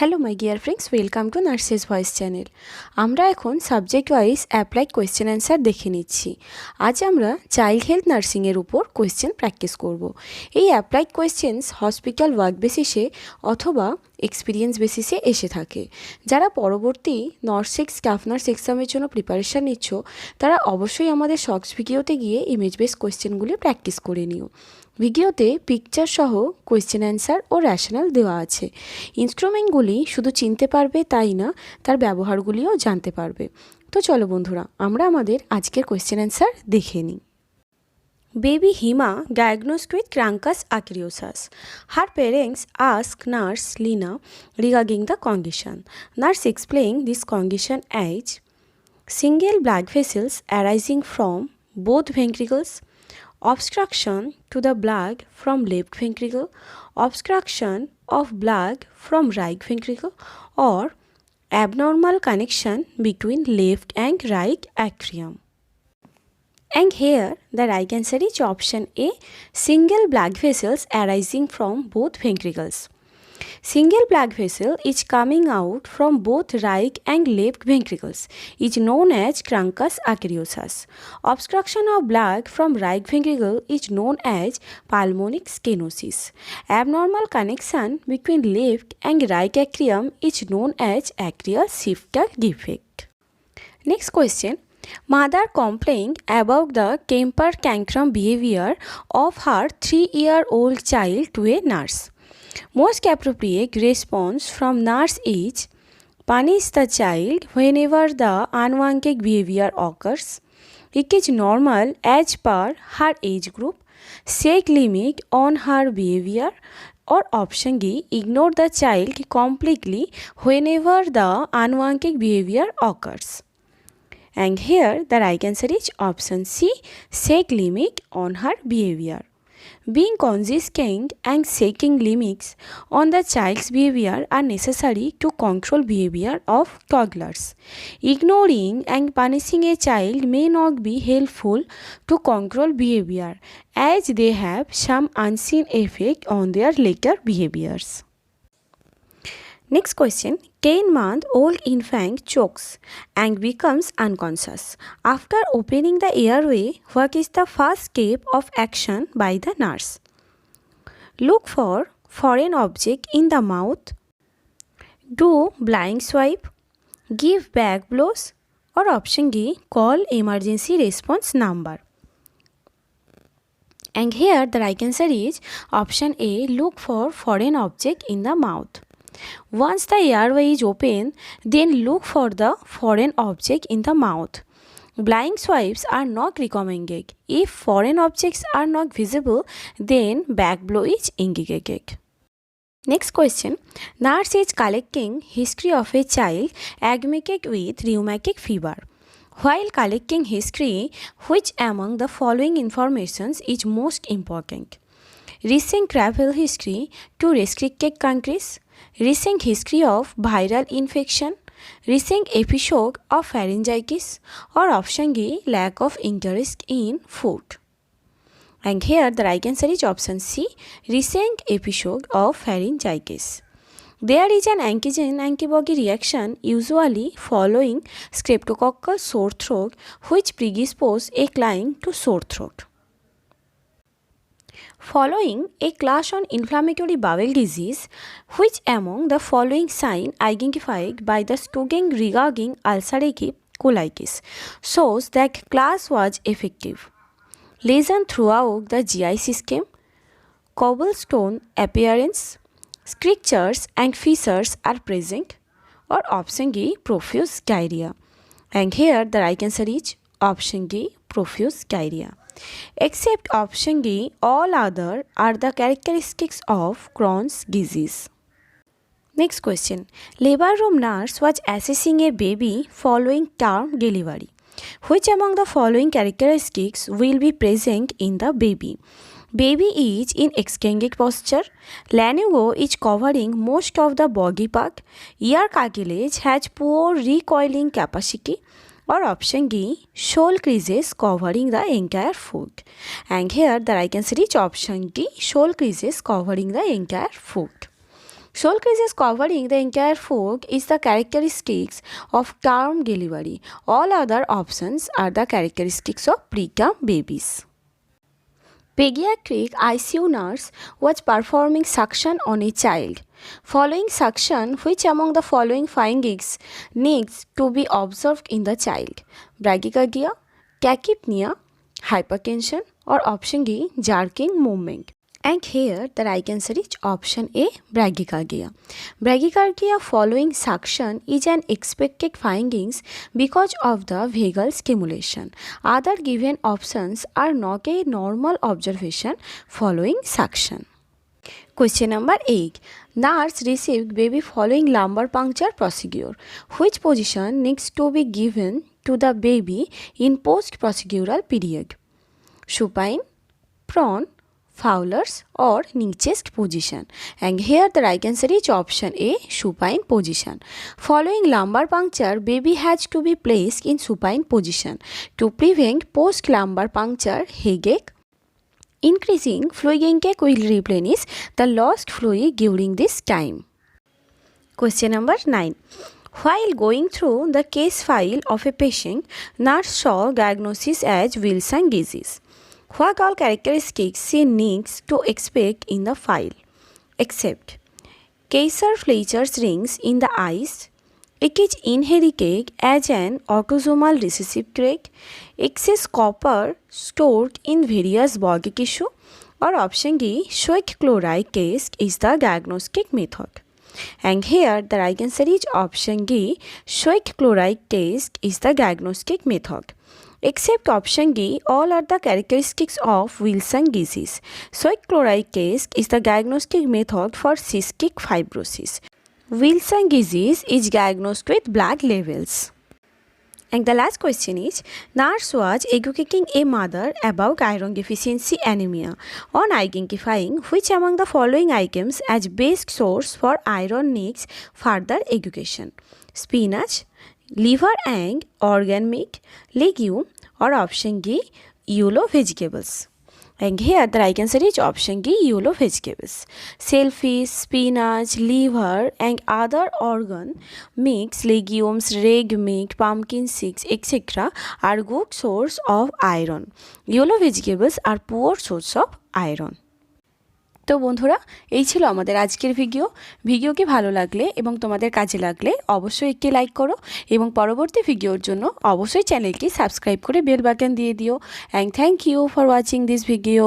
Hello my dear friends, welcome to nurses voice channel. আমরা এখন subject wise applied question answer দেখে নিচ্ছি। আজ আমরা চাইল্ড হেলথ নার্সিংয়ের উপর কোয়েশ্চেন প্র্যাকটিস করব। এই অ্যাপ্লাইড কোয়েশ্চেন্স হসপিটাল ওয়ার্ক বেসিসে অথবা এক্সপিরিয়েন্স বেসিসে এসে থাকে। যারা পরবর্তী নার্সিং স্টাফ নার্স এক্সামের জন্য প্রিপারেশান নিচ্ছ, তারা অবশ্যই আমাদের শর্টস ভিডিওতে গিয়ে ইমেজ বেস কোয়েশ্চেনগুলি প্র্যাকটিস করে নিও। ভিডিওতে পিকচার সহ কোয়েশ্চেন অ্যান্সার ও র্যাশনাল দেওয়া আছে। ইনস্ট্রুমেন্টগুলি শুধু চিনতে পারবে তাই না, তার ব্যবহারগুলিও জানতে পারবে। তো চলো বন্ধুরা, আমরা আমাদের আজকের কোয়েশ্চেন অ্যান্সার দেখে নিই। Baby Hima diagnosed with Crancus arteriosus. Her parents asked nurse Lina regarding the condition. Nurse explained this condition as single blood vessels arising from both ventricles, obstruction to the blood from left ventricle, obstruction of blood from right ventricle, or abnormal connection between left and right atrium. And here the right answer is option A, single blood vessels arising from both ventricles. Single blood vessel is coming out from both right and left ventricles is known as Crancus arteriosus. Obstruction of blood from right ventricle is known as pulmonic stenosis. Abnormal connection between left and right atrium is known as atrial shifter defect. Next question. Mother complained about the temper tantrum behavior of her 3-year-old child to a nurse. Most appropriate response from nurse is punish the child whenever the unwanted behavior occurs. It is normal as per her age group. Set limit on her behavior. Or option D, ignore the child completely whenever the unwanted behavior occurs. And here the right answer is option C, set limit on her behavior. Being consistent and setting limits on the child's behavior are necessary to control behavior of toddlers. Ignoring and punishing a child may not be helpful to control behavior, as they have some unseen effect on their later behaviors. Next question. 10-month-old infant chokes and becomes unconscious. After opening the airway, what is the first step of action by the nurse? Look for foreign object in the mouth, do blind swipe, give back blows, or option D, call emergency response number. And here the right answer is option A, look for foreign object in the mouth. Once the airway is open, then look for the foreign object in the mouth. Blind swipes are not recommended. If foreign objects are not visible, then back blow is indicated. Next question. Nurse is collecting history of a child admitted with rheumatic fever. While collecting history, which among the following informations is most important? Recent travel history to restricted countries, recent history of viral infection, recent episode of pharyngitis, or option D, lack of interest in food. And here the right answer is option C, recent episode of pharyngitis. There is an antigen-antibody reaction usually following streptococcal sore throat which predispose a client to sore throat. Following a class on inflammatory bowel disease, which among the following signs identified by the student regarding ulcerative colitis shows that class was effective? Lesion throughout the GI system, cobblestone appearance, strictures and fissures are present, or option D, profuse diarrhea. And here the right answer is option D, profuse diarrhea. Except option D, all other are the characteristics of Crohn's disease. Next question. Labor room nurse was assessing a baby following term delivery. Which among the following characteristics will be present in the baby? Baby is in extended posture. Lanugo is covering most of the body part. Ear cartilage has poor recoiling capacity. Or option D, shoal creases covering the entire foot. And here the right answer is option D, shoal creases covering the entire foot. Shoal creases covering the entire fork is the characteristics of term delivery. All other options are the characteristics of preterm babies. Pediatric ICU nurse was performing suction on a child. Following suction, which among the following findings needs to be observed in the child? Bradycardia, tachypnea, hypertension, or option D, jerking movement. And here the right answer is option A, bradycardia. Bradycardia following suction is an expected findings because of the vagal stimulation. Other given options are not a normal observation following suction. Question number 8. Nurse received baby following lumbar puncture procedure. Which position needs to be given to the baby in post-procedural period? Supine, prone, Fowler's or knee chest position. And here the right answer is option A, supine position. Following lumbar puncture, baby has to be placed in supine position to prevent post-lumbar puncture headache. Increasing fluid intake will replenish the lost fluid during this time. Question number 9. While going through the case file of a patient, nurse saw diagnosis as Wilson disease. What all characteristics she needs to expect in the file? Except Kaiser-Fletcher's rings in the eyes, it is inherited as an autosomal recessive trait, excess copper stored in various body tissue, or option D, sodium chloride test is the diagnostic method. And here the right answer is option D, sodium chloride test is the diagnostic method. Except option D, all are the characteristics of Wilson disease. Sodium chloride test is the diagnostic method for cystic fibrosis. Wilson disease is diagnosed with blood levels. And the last question is, nurse was educating a mother about iron deficiency anemia on identifying which among the following items as best source for iron needs further education. Spinach, liver and organ meat, legume, or option D, yellow vegetables. And here the right answer is option D, yellow vegetables. Shellfish, spinach, liver and other organ meats, legumes, red meat, pumpkin seeds, etc. are good source of iron. Yellow vegetables are poor source of iron. তো বন্ধুরা, এই ছিল আমাদের আজকের ভিডিওকে ভালো লাগলে এবং তোমাদের কাজে লাগলে অবশ্যই একটি লাইক করো এবং পরবর্তী ভিডিওর জন্য অবশ্যই চ্যানেলটি সাবস্ক্রাইব করে বেল বাটন দিয়ে দিও। And thank you for watching this video.